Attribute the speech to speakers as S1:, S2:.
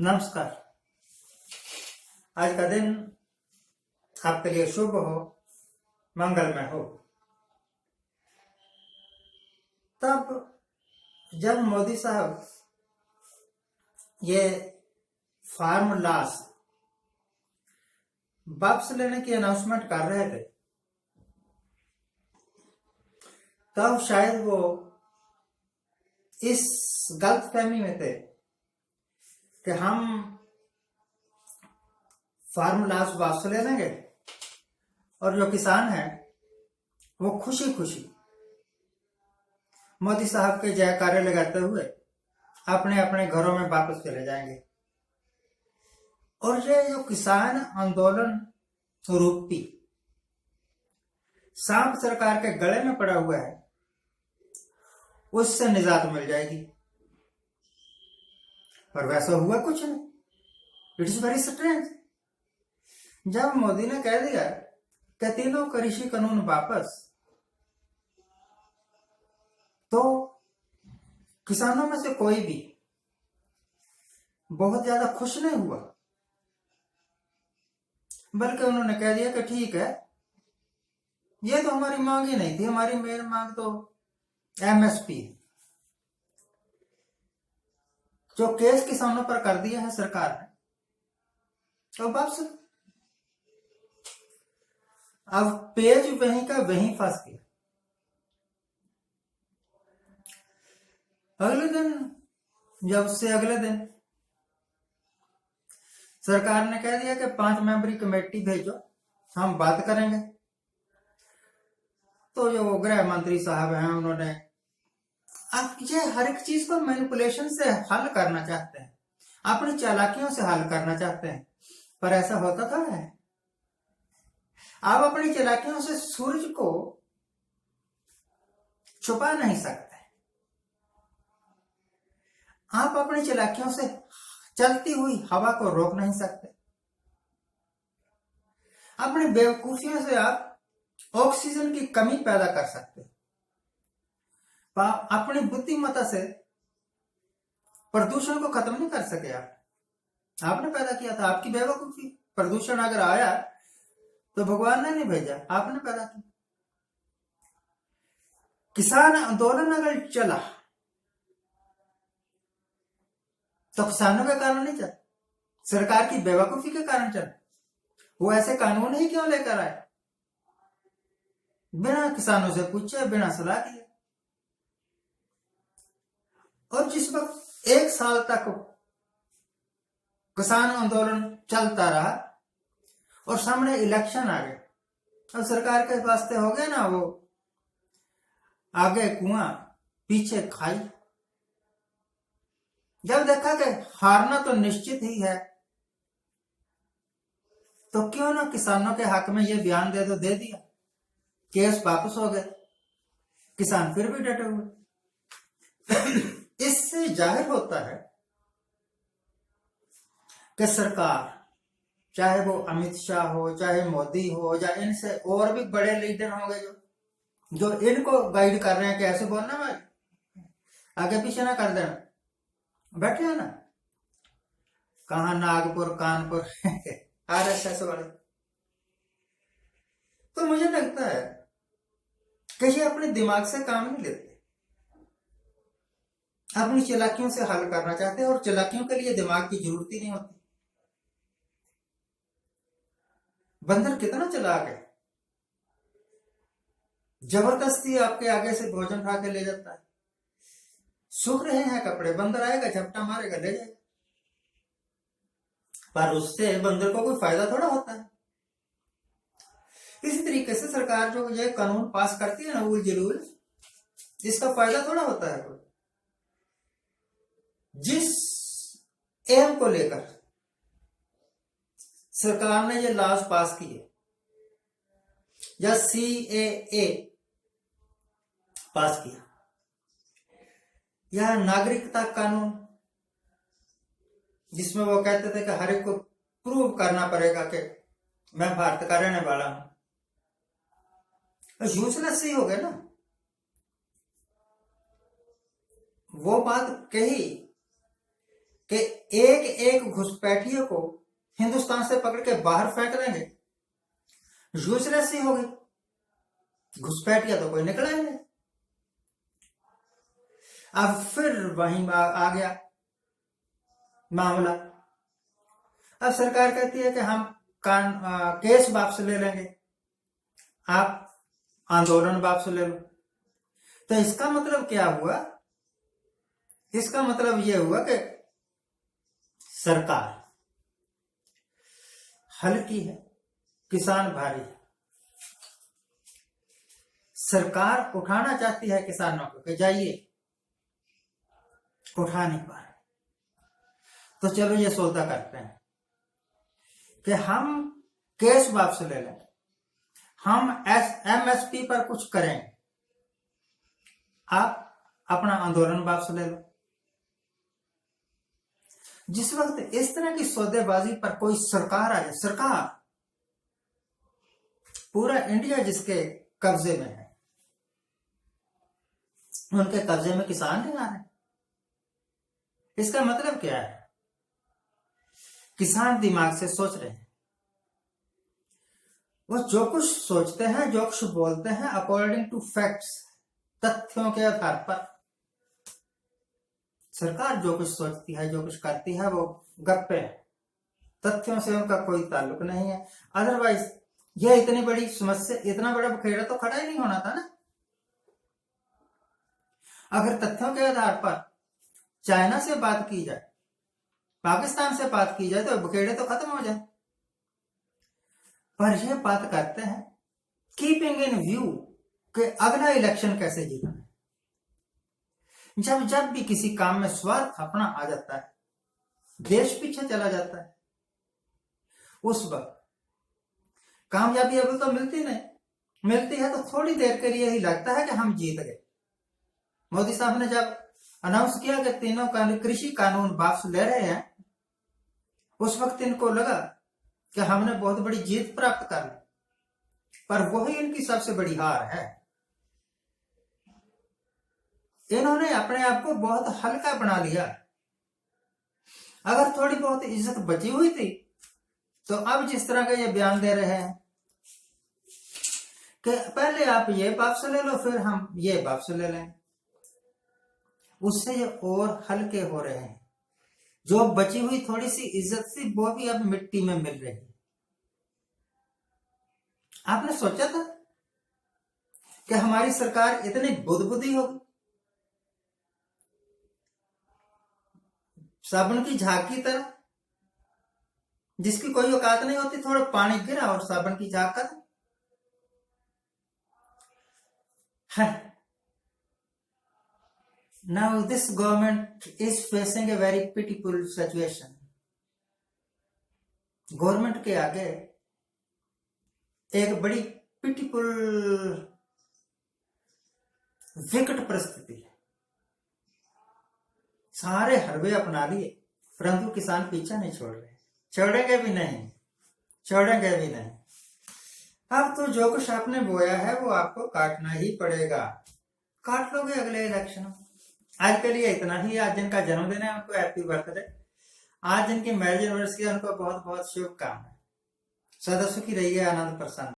S1: नमस्कार। आज का दिन आपके लिए शुभ हो, मंगलमय हो। तब जब मोदी साहब ये फार्म लॉस वापस लेने की अनाउंसमेंट कर रहे थे, तब शायद वो इस गलतफहमी में थे कि हम फार्म लॉस वापस ले लेंगे और जो किसान हैं वो खुशी खुशी मोदी साहब के जयकारे लगाते हुए अपने अपने घरों में वापस चले जाएंगे। और ये जो किसान आंदोलन रूपी सांप सरकार के गले में पड़ा हुआ है, उससे निजात मिल जाएगी। पर वैसा हुआ कुछ नहीं। It is very strange. जब मोदी ने कह दिया कि तीनों कृषि कानून वापस, तो किसानों में से कोई भी बहुत ज्यादा खुश नहीं हुआ, बल्कि उन्होंने कह दिया कि ठीक है, ये तो हमारी मांग ही नहीं थी, हमारी मेन मांग तो एमएसपी है। जो केस किसानों पर कर दिया है सरकार ने, तो वापस अब पेज वहीं का वहीं फंस गया। अगले दिन जब उससे अगले दिन सरकार ने कह दिया कि 5 मेंबरी कमेटी भेजो, हम बात करेंगे। तो जो गृह मंत्री साहब हैं, उन्होंने आप ये हर एक चीज को मैनिपुलेशन से हल करना चाहते हैं, अपनी चालाकियों से हल करना चाहते हैं, पर ऐसा होता था है। आप अपनी चालाकियों से सूरज को छुपा नहीं सकते, आप अपनी चालाकियों से चलती हुई हवा को रोक नहीं सकते, अपनी बेवकूफियों से आप ऑक्सीजन की कमी पैदा कर सकते, अपनी बुद्धिमत्ता से प्रदूषण को खत्म नहीं कर सके। आपने पैदा किया था, आपकी बेवकूफी। प्रदूषण अगर आया तो भगवान ने नहीं भेजा, आपने पैदा किया। किसान आंदोलन अगर चला तो किसानों के कारण नहीं चला, सरकार की बेवकूफी के कारण चला। वो ऐसे कानून ही क्यों लेकर आए, बिना किसानों से पूछे, बिना सलाह किए। और जिस वक्त 1 साल तक किसान आंदोलन चलता रहा और सामने इलेक्शन आ गए, अब सरकार के वास्ते हो गया ना वो आगे कुआं पीछे खाई। जब देखा कि हारना तो निश्चित ही है, तो क्यों ना किसानों के हक में ये बयान दे दिया। केस वापस हो गए, किसान फिर भी डटे हुए। इससे जाहिर होता है कि सरकार, चाहे वो अमित शाह हो, चाहे मोदी हो, या इनसे और भी बड़े लीडर होंगे जो इनको गाइड कर रहे हैं कि ऐसे बोलना भाई, आगे पीछे ना कर देना, बैठे हैं ना कहा नागपुर कानपुर आरएसएस वाले। तो मुझे लगता है कि ये अपने दिमाग से काम नहीं लेते, अपनी चालाकियों से हल करना चाहते हैं, और चालाकियों के लिए दिमाग की जरूरत ही नहीं होती। बंदर कितना चालाक है, जबरदस्ती आपके आगे से भोजन खा के ले जाता है। सूख रहे हैं कपड़े, बंदर आएगा, झपटा मारेगा, ले जाएगा, पर उससे बंदर को कोई फायदा थोड़ा होता है। इसी तरीके से सरकार जो ये कानून पास करती है ना, उल जलूल, इसका फायदा थोड़ा होता है कोई। जिस एम को लेकर सरकार ने ये लॉज पास किए, या CAA पास किया, या नागरिकता कानून, जिसमें वो कहते थे कि हर एक को प्रूव करना पड़ेगा कि मैं भारत का रहने वाला हूं, तो यूजलेस ही हो गए ना। वो बात कही कि एक एक घुसपैठिए को हिंदुस्तान से पकड़ के बाहर फेंक देंगे, यूजलेस ही होगी, घुसपैठिया तो कोई निकला ही नहीं। अब फिर वहीं आ गया मामला। अब सरकार कहती है कि हम केस वापस ले लेंगे, आप आंदोलन वापस ले लो। तो इसका मतलब क्या हुआ? इसका मतलब यह हुआ कि सरकार हल्की है, किसान भारी है। सरकार उठाना चाहती है किसानों को कि जाइए, उठा नहीं पा रहे, तो चलो ये सौदा करते हैं कि हम केस वापस ले लें, हम MSP पर कुछ करें, आप अपना आंदोलन वापस ले लो। जिस वक्त इस तरह की सौदेबाजी पर कोई सरकार आ जाए, सरकार पूरा इंडिया जिसके कब्जे में है, उनके कब्जे में किसान नहीं आ रहे, इसका मतलब क्या है? किसान दिमाग से सोच रहे हैं, वो जो कुछ सोचते हैं, जो कुछ बोलते हैं, अकॉर्डिंग टू फैक्ट्स, तथ्यों के आधार पर। सरकार जो कुछ सोचती है, जो कुछ करती है, वो गप्पे है, तथ्यों से उनका कोई ताल्लुक नहीं है। अदरवाइज यह इतनी बड़ी समस्या, इतना बड़ा बखेड़ा तो खड़ा ही नहीं होना था ना। अगर तथ्यों के आधार पर चाइना से बात की जाए, पाकिस्तान से बात की जाए, तो बखेड़े तो खत्म हो जाए। पर यह बात करते हैं कीपिंग इन व्यू कि अगला इलेक्शन कैसे जीतना है। जब भी किसी काम में स्वार्थ अपना आ जाता है, देश पीछे चला जाता है, उस वक्त कामयाबी अभी तो मिलती नहीं, मिलती है तो थोड़ी देर के लिए ही लगता है कि हम जीत गए। मोदी साहब ने जब अनाउंस किया कि तीनों कृषि कानून वापस ले रहे हैं, उस वक्त इनको लगा कि हमने बहुत बड़ी जीत प्राप्त कर ली, पर वही इनकी सबसे बड़ी हार है। इन्होंने अपने आप को बहुत हल्का बना लिया। अगर थोड़ी बहुत इज्जत बची हुई थी तो अब जिस तरह का ये बयान दे रहे हैं कि पहले आप ये वापस ले लो, फिर हम ये वापस ले लें, उससे ये और हल्के हो रहे हैं। जो बची हुई थोड़ी सी इज्जत थी, वो भी अब मिट्टी में मिल रही है। आपने सोचा था कि हमारी सरकार इतनी बुद्धबुद्धि होगी? साबुन की झाग की तरह, जिसकी कोई औकात नहीं होती, थोड़ा पानी गिरा और साबुन की झाग कर है। Now this government is facing a very pitiful situation. Government के आगे एक बड़ी पिटीफुल विकट परिस्थिति है। सारे हरवे अपना लिए, परंतु किसान पीछा नहीं छोड़ रहे, छोड़ेंगे भी नहीं, छोड़ेंगे भी नहीं। अब तो जो कुछ आपने बोया है वो आपको काटना ही पड़ेगा, काट लोगे अगले इलेक्शन। आज के लिए इतना ही। आज जिनका जन्मदिन है उनको हैप्पी बर्थडे, आज जिनकी मैरिज एनिवर्सरी है उनको बहुत बहुत शुभकामनाएं। सदा सुखी रहिए, आनंद प्रसन्न।